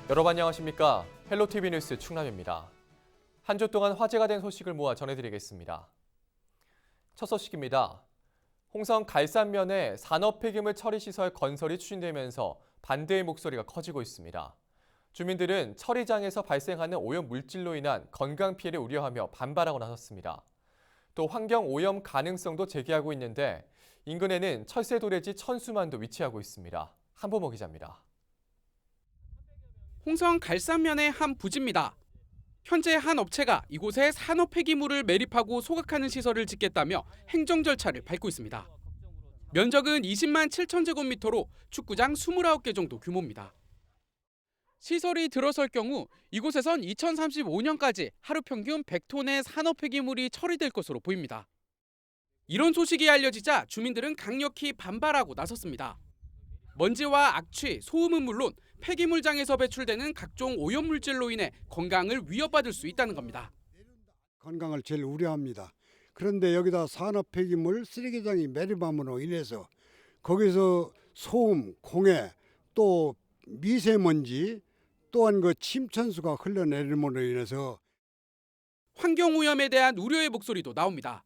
여러분 안녕하십니까? 헬로티비 뉴스 충남입니다. 한 주 동안 화제가 된 소식을 모아 전해드리겠습니다. 첫 소식입니다. 홍성 갈산면에 산업 폐기물 처리 시설 건설이 추진되면서 반대의 목소리가 커지고 있습니다. 주민들은 처리장에서 발생하는 오염 물질로 인한 건강 피해를 우려하며 반발하고 나섰습니다. 또 환경 오염 가능성도 제기하고 있는데 인근에는 철새 도래지 천수만도 위치하고 있습니다. 한보모 기자입니다. 홍성 갈산면의 한 부지입니다. 현재 한 업체가 이곳에 산업 폐기물을 매립하고 소각하는 시설을 짓겠다며 행정 절차를 밟고 있습니다. 면적은 20만 7천 제곱미터로 축구장 29개 정도 규모입니다. 시설이 들어설 경우 이곳에선 2035년까지 하루 평균 100톤의 산업 폐기물이 처리될 것으로 보입니다. 이런 소식이 알려지자 주민들은 강력히 반발하고 나섰습니다. 먼지와 악취, 소음은 물론 폐기물장에서 배출되는 각종 오염물질로 인해 건강을 위협받을 수 있다는 겁니다. 건강을 제일 우려합니다. 그런데 여기다 산업 폐기물 쓰레기장이 매립함으로 인해서 거기서 소음, 공해, 또 미세먼지, 또한 그 침천수가 흘러내림으로 인해서 환경오염에 대한 우려의 목소리도 나옵니다.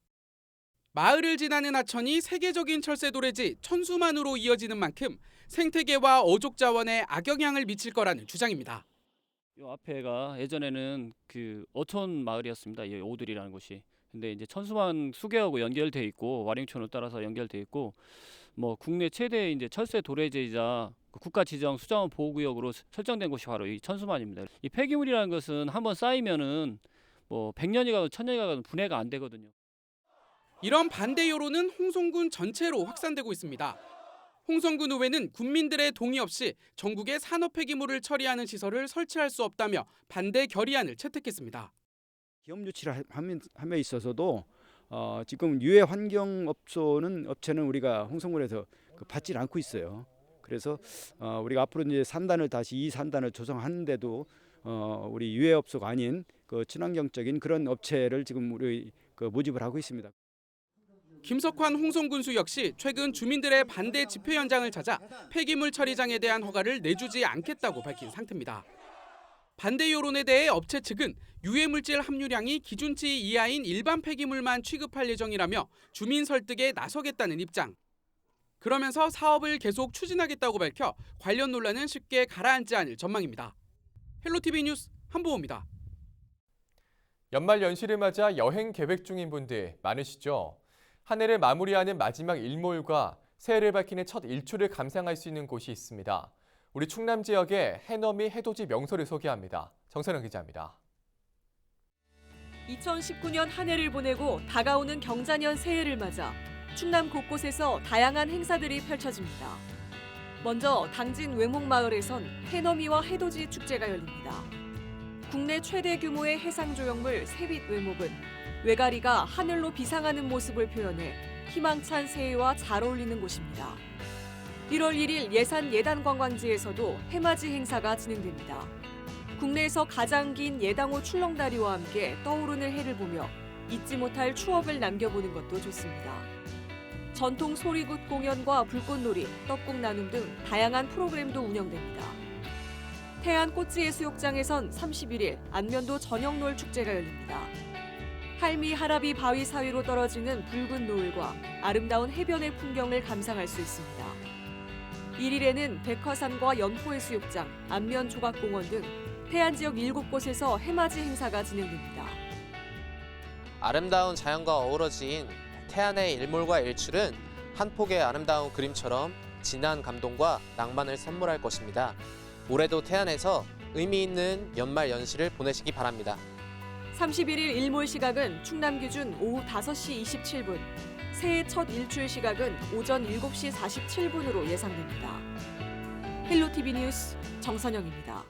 마을을 지나는 하천이 세계적인 철새 도래지 천수만으로 이어지는 만큼 생태계와 어족 자원에 악영향을 미칠 거라는 주장입니다. 이 앞에가 예전에는 그 어촌 마을이었습니다. 이 오들이라는 곳이. 근데 이제 천수만 수계하고 연결돼 있고 와링촌을 따라서 연결돼 있고 뭐 국내 최대 이제 철새 도래지이자 국가 지정 수자원 보호구역으로 설정된 곳이 바로 이 천수만입니다. 이 폐기물이라는 것은 한번 쌓이면은 뭐 100년이 가도 1000년이 가도 분해가 안 되거든요. 이런 반대 여론은 홍성군 전체로 확산되고 있습니다. 홍성군 의회는 군민들의 동의 없이 전국에 산업 폐기물을 처리하는 시설을 설치할 수 없다며 반대 결의안을 채택했습니다. 기업 유치를 함에 있어서도 지금 유해 환경 업체는 우리가 홍성군에서 받지 않고 있어요. 그래서 우리가 앞으로 이제 산단을 다시 이 산단을 조성하는데도 우리 유해 업소가 아닌 그 친환경적인 그런 업체를 지금 우리 모집을 하고 있습니다. 김석환 홍성군수 역시 최근 주민들의 반대 집회 현장을 찾아 폐기물 처리장에 대한 허가를 내주지 않겠다고 밝힌 상태입니다. 반대 여론에 대해 업체 측은 유해물질 함유량이 기준치 이하인 일반 폐기물만 취급할 예정이라며 주민 설득에 나서겠다는 입장. 그러면서 사업을 계속 추진하겠다고 밝혀 관련 논란은 쉽게 가라앉지 않을 전망입니다. 헬로티비 뉴스 한보호입니다. 연말 연시를 맞아 여행 계획 중인 분들 많으시죠? 한 해를 마무리하는 마지막 일몰과 새해를 밝히는 첫 일출을 감상할 수 있는 곳이 있습니다. 우리 충남 지역의 해넘이 해돋이 명소를 소개합니다. 정선영 기자입니다. 2019년 한 해를 보내고 다가오는 경자년 새해를 맞아 충남 곳곳에서 다양한 행사들이 펼쳐집니다. 먼저 당진 외목마을에선 해넘이와 해돋이 축제가 열립니다. 국내 최대 규모의 해상조형물 새빛 외목은 외가리가 하늘로 비상하는 모습을 표현해 희망찬 새해와 잘 어울리는 곳입니다. 1월 1일 예산 예단관광지에서도 해맞이 행사가 진행됩니다. 국내에서 가장 긴 예당호 출렁다리와 함께 떠오르는 해를 보며 잊지 못할 추억을 남겨보는 것도 좋습니다. 전통 소리굿 공연과 불꽃놀이, 떡국 나눔 등 다양한 프로그램도 운영됩니다. 태안 꽃지해수욕장에선 31일 안면도 저녁노을 축제가 열립니다. 할미 하라비 바위 사이로 떨어지는 붉은 노을과 아름다운 해변의 풍경을 감상할 수 있습니다. 1일에는 백화산과 연포해수욕장, 안면조각공원 등 태안 지역 7곳에서 해맞이 행사가 진행됩니다. 아름다운 자연과 어우러진 태안의 일몰과 일출은 한 폭의 아름다운 그림처럼 진한 감동과 낭만을 선물할 것입니다. 올해도 태안에서 의미 있는 연말 연시를 보내시기 바랍니다. 31일 일몰 시각은 충남 기준 오후 5시 27분, 새해 첫 일출 시각은 오전 7시 47분으로 예상됩니다. 헬로티비 뉴스 정선영입니다.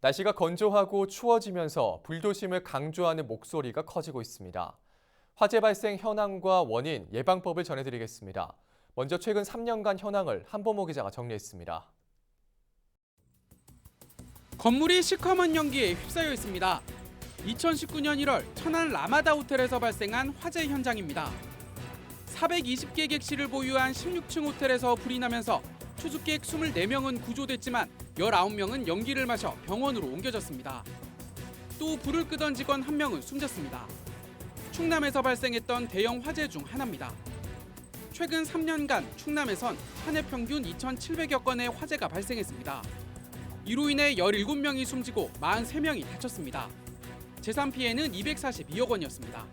날씨가 건조하고 추워지면서 불조심을 강조하는 목소리가 커지고 있습니다. 화재 발생 현황과 원인, 예방법을 전해드리겠습니다. 먼저 최근 3년간 현황을 한보모 기자가 정리했습니다. 건물이 시커먼 연기에 휩싸여 있습니다. 2019년 1월 천안 라마다 호텔에서 발생한 화재 현장입니다. 420개 객실을 보유한 16층 호텔에서 불이 나면서 투숙객 24명은 구조됐지만 19명은 연기를 마셔 병원으로 옮겨졌습니다. 또 불을 끄던 직원 1명은 숨졌습니다. 충남에서 발생했던 대형 화재 중 하나입니다. 최근 3년간 충남에선 한 해 평균 2,700여 건의 화재가 발생했습니다. 이로 인해 17명이 숨지고 43명이 다쳤습니다. 재산 피해는 242억 원이었습니다.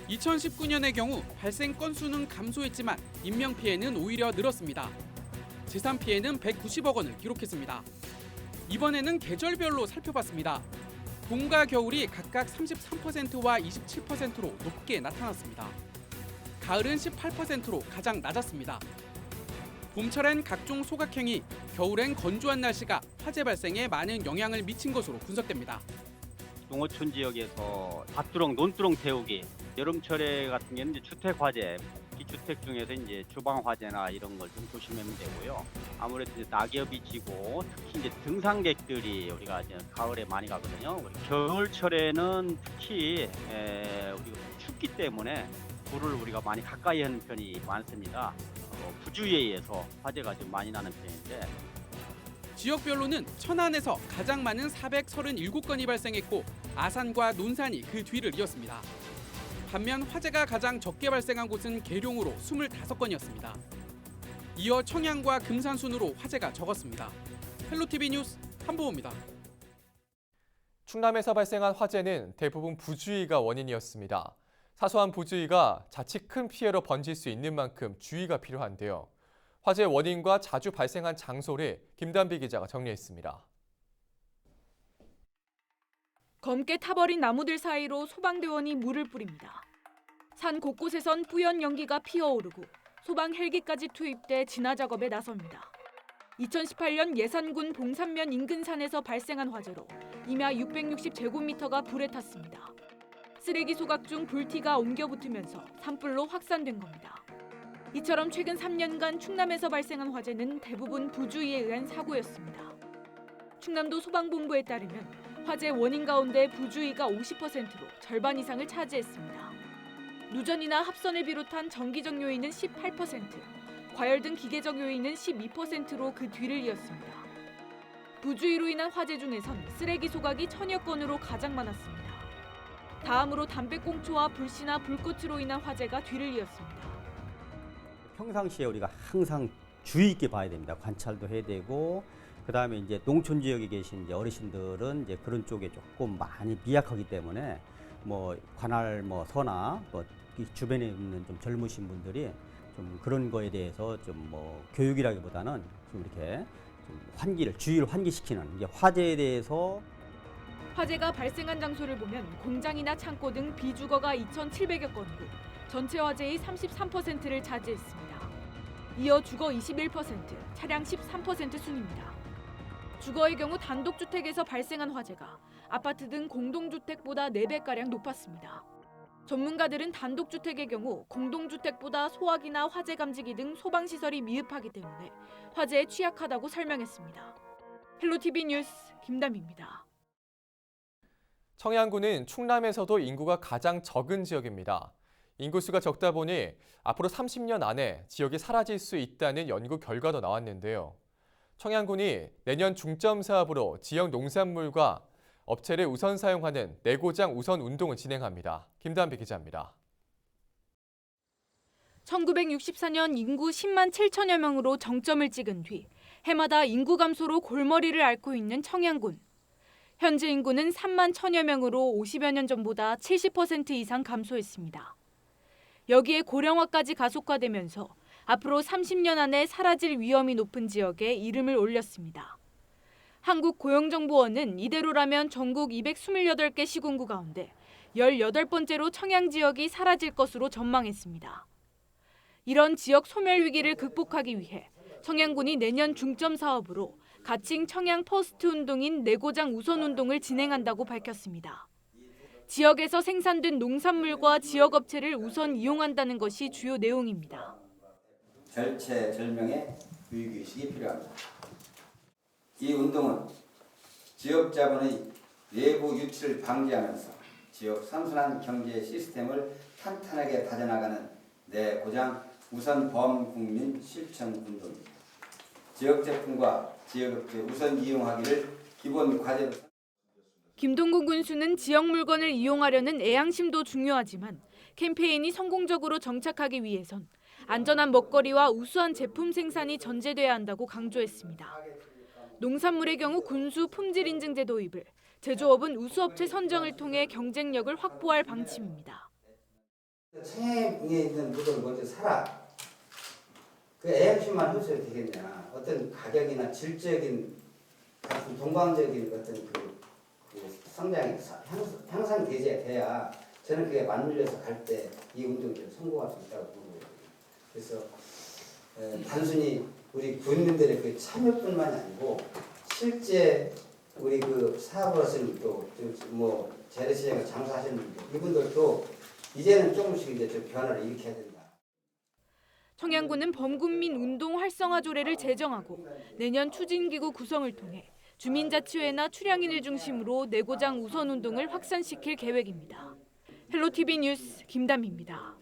2019년의 경우 발생 건수는 감소했지만 인명 피해는 오히려 늘었습니다. 재산 피해는 190억 원을 기록했습니다. 이번에는 계절별로 살펴봤습니다. 봄과 겨울이 각각 33%와 27%로 높게 나타났습니다. 가을은 18%로 가장 낮았습니다. 봄철엔 각종 소각행위, 겨울엔 건조한 날씨가 화재 발생에 많은 영향을 미친 것으로 분석됩니다. 농어촌 지역에서 밭두렁, 논두렁 태우기, 여름철에 같은 경우는 주택 화재, 기주택 중에서 이제 주방 화재나 이런 걸 좀 조심하면 되고요. 아무래도 이제 낙엽이 지고 특히 이제 등산객들이 우리가 이제 가을에 많이 가거든요. 겨울철에는 특히 우리가 춥기 때문에 불을 우리가 많이 가까이 하는 편이 많습니다. 부주의에 의해서 화재가 좀 많이 나는 편인데 지역별로는 천안에서 가장 많은 437건이 발생했고 아산과 논산이 그 뒤를 이었습니다. 반면 화재가 가장 적게 발생한 곳은 계룡으로 25건이었습니다. 이어 청양과 금산 순으로 화재가 적었습니다. 헬로티비 뉴스 한보호입니다. 충남에서 발생한 화재는 대부분 부주의가 원인이었습니다. 사소한 부주의가 자칫 큰 피해로 번질 수 있는 만큼 주의가 필요한데요. 화재 원인과 자주 발생한 장소를 김단비 기자가 정리했습니다. 검게 타버린 나무들 사이로 소방대원이 물을 뿌립니다. 산 곳곳에선 뿌연 연기가 피어오르고 소방 헬기까지 투입돼 진화 작업에 나섭니다. 2018년 예산군 봉산면 인근 산에서 발생한 화재로 임야 660제곱미터가 불에 탔습니다. 쓰레기 소각 중 불티가 옮겨 붙으면서 산불로 확산된 겁니다. 이처럼 최근 3년간 충남에서 발생한 화재는 대부분 부주의에 의한 사고였습니다. 충남도 소방본부에 따르면 화재 원인 가운데 부주의가 50%로 절반 이상을 차지했습니다. 누전이나 합선을 비롯한 정기적 요인은 18%, 과열 등 기계적 요인은 12%로 그 뒤를 이었습니다. 부주의로 인한 화재 중에선 쓰레기 소각이 1000여 건으로 가장 많았습니다. 다음으로 담배꽁초와 불씨나 불꽃으로 인한 화재가 뒤를 이었습니다. 평상시에 우리가 항상 주의 있게 봐야 됩니다. 관찰도 해야 되고, 그다음에 이제 농촌 지역에 계신 이제 어르신들은 이제 그런 쪽에 조금 많이 미약하기 때문에 뭐 관할 뭐 서나 뭐 이 주변에 있는 좀 젊으신 분들이 좀 그런 거에 대해서 좀 뭐 교육이라기보다는 좀 이렇게 좀 주의를 환기시키는 이제 화재에 대해서. 화재가 발생한 장소를 보면 공장이나 창고 등 비주거가 2,700여 건이고 전체 화재의 33%를 차지했습니다. 이어 주거 21%, 차량 13% 순입니다. 주거의 경우 단독주택에서 발생한 화재가 아파트 등 공동주택보다 4배가량 높았습니다. 전문가들은 단독주택의 경우 공동주택보다 소화기나 화재 감지기 등 소방시설이 미흡하기 때문에 화재에 취약하다고 설명했습니다. 헬로티비 뉴스 김담희입니다. 청양군은 충남에서도 인구가 가장 적은 지역입니다. 인구수가 적다 보니 앞으로 30년 안에 지역이 사라질 수 있다는 연구 결과도 나왔는데요. 청양군이 내년 중점 사업으로 지역 농산물과 업체를 우선 사용하는 내고장 우선 운동을 진행합니다. 김단비 기자입니다. 1964년 인구 10만 7천여 명으로 정점을 찍은 뒤 해마다 인구 감소로 골머리를 앓고 있는 청양군. 현재 인구는 3만 1천여 명으로 50여 년 전보다 70% 이상 감소했습니다. 여기에 고령화까지 가속화되면서 앞으로 30년 안에 사라질 위험이 높은 지역에 이름을 올렸습니다. 한국고용정보원은 이대로라면 전국 228개 시군구 가운데 18번째로 청양 지역이 사라질 것으로 전망했습니다. 이런 지역 소멸 위기를 극복하기 위해 청양군이 내년 중점 사업으로 가칭 청양 퍼스트 운동인 내고장 우선 운동을 진행한다고 밝혔습니다. 지역에서 생산된 농산물과 지역 업체를 우선 이용한다는 것이 주요 내용입니다. 절체절명의 위기의식이 필요합니다. 이 운동은 지역 자본의 외부 유치를 방지하면서 지역 선순환 경제 시스템을 탄탄하게 다져나가는 내고장 우선 범국민 실천 운동입니다. 지역 제품과 지역업체 우선 이용하기를 기본 과제로. 김동군 군수는 지역 물건을 이용하려는 애양심도 중요하지만 캠페인이 성공적으로 정착하기 위해선 안전한 먹거리와 우수한 제품 생산이 전제돼야 한다고 강조했습니다. 농산물의 경우 군수 품질 인증제 도입을, 제조업은 우수업체 선정을 통해 경쟁력을 확보할 방침입니다. 청양에 있는 물건을 먼저 사라. 그 애양심만 해줘야 되겠냐. 어떤 가격이나 질적인 동방적인 어떤 그 성장이 향상돼야 저는 그게 맞물려서 갈 때 이 운동이 좀 성공할 수 있다고 보거든요. 그래서 단순히 우리 군민들의 그 참여뿐만이 아니고 실제 우리 그 사업을 하시는 분도 뭐 재래시장에 장사하시는 분들 이분들도 이제는 조금씩 이제 좀 변화를 일으켜야 된다. 청양군은 범군민 운동 활성화 조례를 제정하고 내년 추진기구 구성을 통해 주민자치회나 출향인을 중심으로 내고장 우선 운동을 확산시킬 계획입니다. 헬로티비 뉴스 김담희입니다.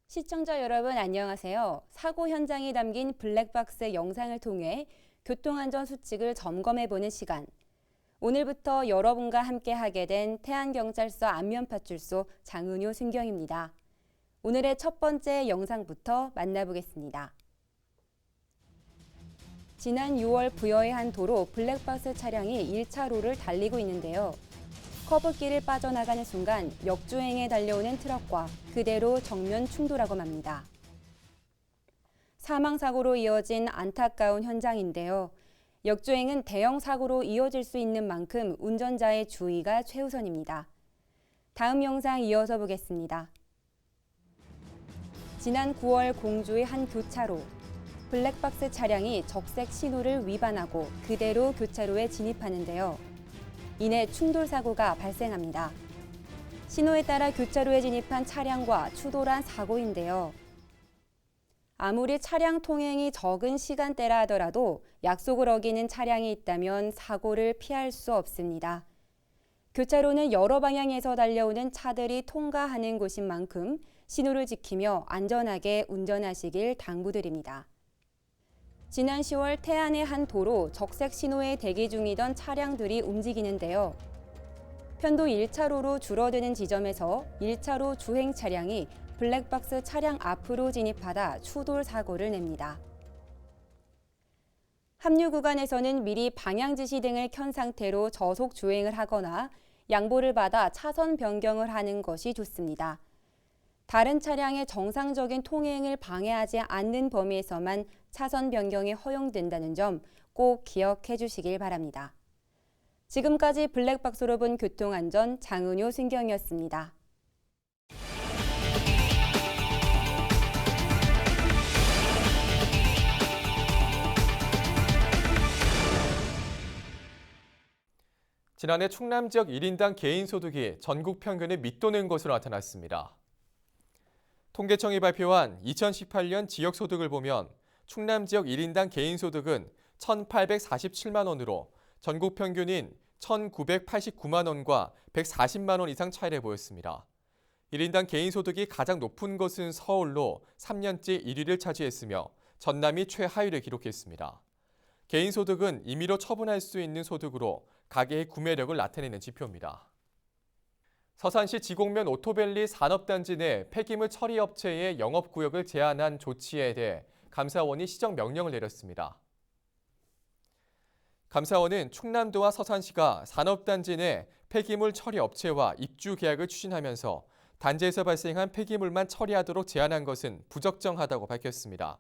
시청자 여러분 안녕하세요. 사고 현장이 담긴 블랙박스 영상을 통해 교통안전 수칙을 점검해보는 시간. 오늘부터 여러분과 함께 하게 된 태안경찰서 안면파출소 장은효 순경입니다. 오늘의 첫 번째 영상부터 만나보겠습니다. 지난 6월 부여의 한 도로 블랙박스 차량이 1차로를 달리고 있는데요. 커브길을 빠져나가는 순간 역주행에 달려오는 트럭과 그대로 정면 충돌하고 맙니다. 사망사고로 이어진 안타까운 현장인데요. 역주행은 대형 사고로 이어질 수 있는 만큼 운전자의 주의가 최우선입니다. 다음 영상 이어서 보겠습니다. 지난 9월 공주의 한 교차로. 블랙박스 차량이 적색 신호를 위반하고 그대로 교차로에 진입하는데요. 이내 충돌 사고가 발생합니다. 신호에 따라 교차로에 진입한 차량과 추돌한 사고인데요. 아무리 차량 통행이 적은 시간대라 하더라도 약속을 어기는 차량이 있다면 사고를 피할 수 없습니다. 교차로는 여러 방향에서 달려오는 차들이 통과하는 곳인 만큼 신호를 지키며 안전하게 운전하시길 당부드립니다. 지난 10월 태안의 한 도로 적색 신호에 대기 중이던 차량들이 움직이는데요. 편도 1차로로 줄어드는 지점에서 1차로 주행 차량이 블랙박스 차량 앞으로 진입하다 추돌 사고를 냅니다. 합류 구간에서는 미리 방향 지시 등을 켠 상태로 저속 주행을 하거나 양보를 받아 차선 변경을 하는 것이 좋습니다. 다른 차량의 정상적인 통행을 방해하지 않는 범위에서만 차선 변경이 허용된다는 점 꼭 기억해 주시길 바랍니다. 지금까지 블랙박스로 본 교통안전 장은효 순경이었습니다. 지난해 충남 지역 1인당 개인 소득이 전국 평균을 밑도는 것으로 나타났습니다. 통계청이 발표한 2018년 지역 소득을 보면 충남 지역 1인당 개인 소득은 1,847만 원으로 전국 평균인 1,989만 원과 140만 원 이상 차이를 보였습니다. 1인당 개인 소득이 가장 높은 것은 서울로 3년째 1위를 차지했으며 전남이 최하위를 기록했습니다. 개인 소득은 임의로 처분할 수 있는 소득으로 가계의 구매력을 나타내는 지표입니다. 서산시 지곡면 오토밸리 산업단지 내 폐기물 처리 업체의 영업구역을 제한한 조치에 대해 감사원이 시정 명령을 내렸습니다. 감사원은 충남도와 서산시가 산업단지 내 폐기물 처리 업체와 입주 계약을 추진하면서 단지에서 발생한 폐기물만 처리하도록 제한한 것은 부적정하다고 밝혔습니다.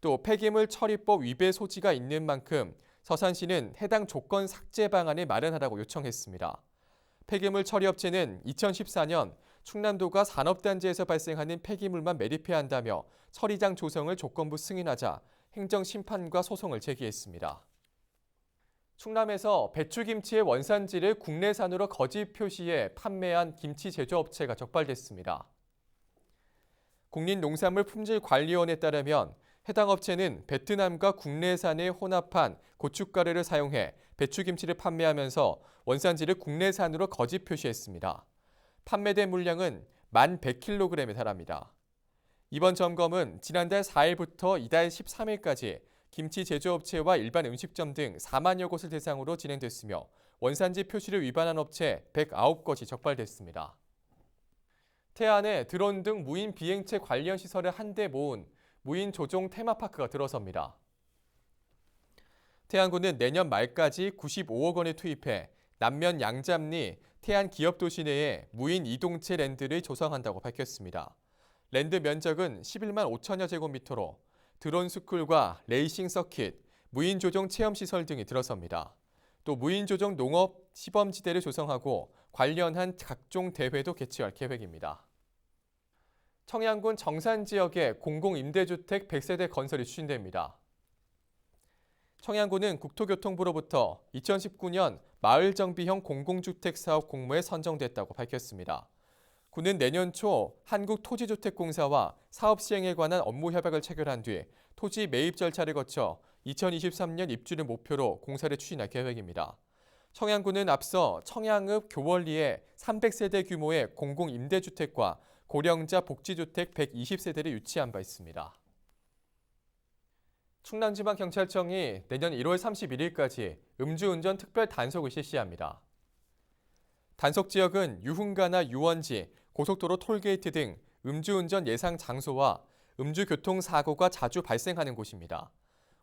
또 폐기물 처리법 위배 소지가 있는 만큼 서산시는 해당 조건 삭제 방안을 마련하라고 요청했습니다. 폐기물 처리 업체는 2014년 충남도가 산업단지에서 발생하는 폐기물만 매립해야 한다며 처리장 조성을 조건부 승인하자 행정심판과 소송을 제기했습니다. 충남에서 배추김치의 원산지를 국내산으로 거짓 표시해 판매한 김치 제조업체가 적발됐습니다. 국민농산물품질관리원에 따르면 해당 업체는 베트남과 국내산을 혼합한 고춧가루를 사용해 배추김치를 판매하면서 원산지를 국내산으로 거짓 표시했습니다. 판매된 물량은 1,100kg에 달합니다. 이번 점검은 지난달 4일부터 이달 13일까지 김치 제조업체와 일반 음식점 등 4만여 곳을 대상으로 진행됐으며 원산지 표시를 위반한 업체 109곳이 적발됐습니다. 태안에 드론 등 무인 비행체 관련 시설을 한데 모은 무인 조종 테마파크가 들어섭니다. 태안군은 내년 말까지 95억 원을 투입해 남면 양잡리 태안 기업도시 내에 무인 이동체 랜드를 조성한다고 밝혔습니다. 랜드 면적은 11만 5천여 제곱미터로 드론 스쿨과 레이싱 서킷, 무인 조종 체험 시설 등이 들어섭니다. 또 무인 조종 농업 시범지대를 조성하고 관련한 각종 대회도 개최할 계획입니다. 청양군 정산 지역에 공공임대주택 100세대 건설이 추진됩니다. 청양군은 국토교통부로부터 2019년 마을정비형 공공주택 사업 공모에 선정됐다고 밝혔습니다. 군은 내년 초 한국토지주택공사와 사업 시행에 관한 업무 협약을 체결한 뒤 토지 매입 절차를 거쳐 2023년 입주를 목표로 공사를 추진할 계획입니다. 청양군은 앞서 청양읍 교월리에 300세대 규모의 공공임대주택과 고령자 복지주택 120세대를 유치한 바 있습니다. 충남지방경찰청이 내년 1월 31일까지 음주운전 특별 단속을 실시합니다. 단속 지역은 유흥가나 유원지, 고속도로 톨게이트 등 음주운전 예상 장소와 음주교통사고가 자주 발생하는 곳입니다.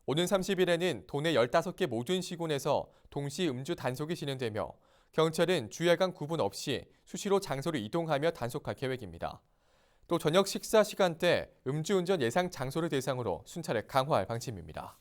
오는 30일에는 도내 15개 모든 시군에서 동시 음주 단속이 진행되며 경찰은 주야간 구분 없이 수시로 장소를 이동하며 단속할 계획입니다. 또 저녁 식사 시간대 음주운전 예상 장소를 대상으로 순찰을 강화할 방침입니다.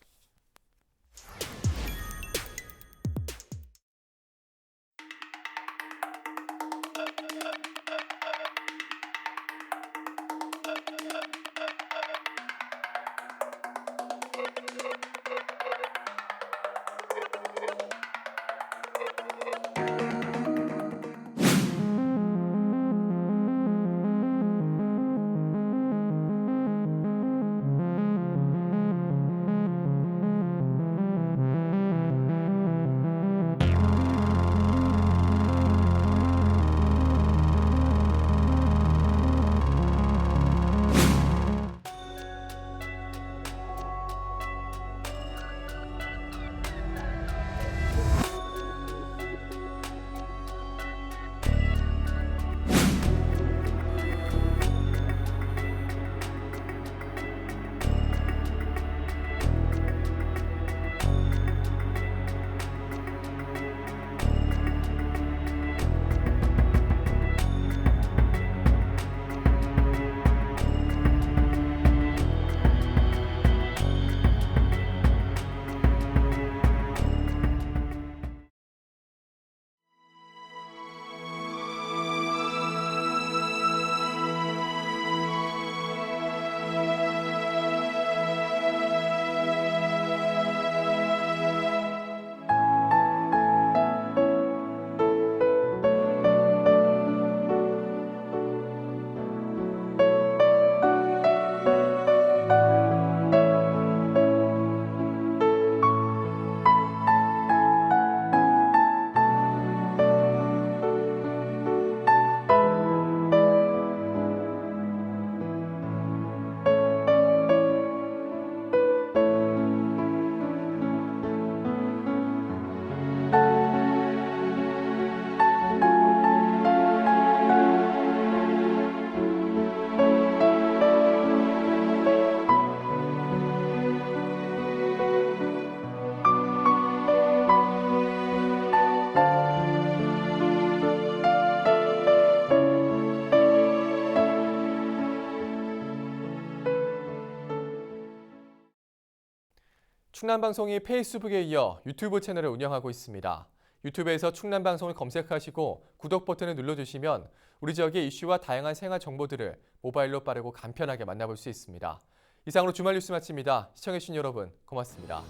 충남방송이 페이스북에 이어 유튜브 채널을 운영하고 있습니다. 유튜브에서 충남방송을 검색하시고 구독 버튼을 눌러주시면 우리 지역의 이슈와 다양한 생활 정보들을 모바일로 빠르고 간편하게 만나볼 수 있습니다. 이상으로 주말 뉴스 마칩니다. 시청해주신 여러분 고맙습니다.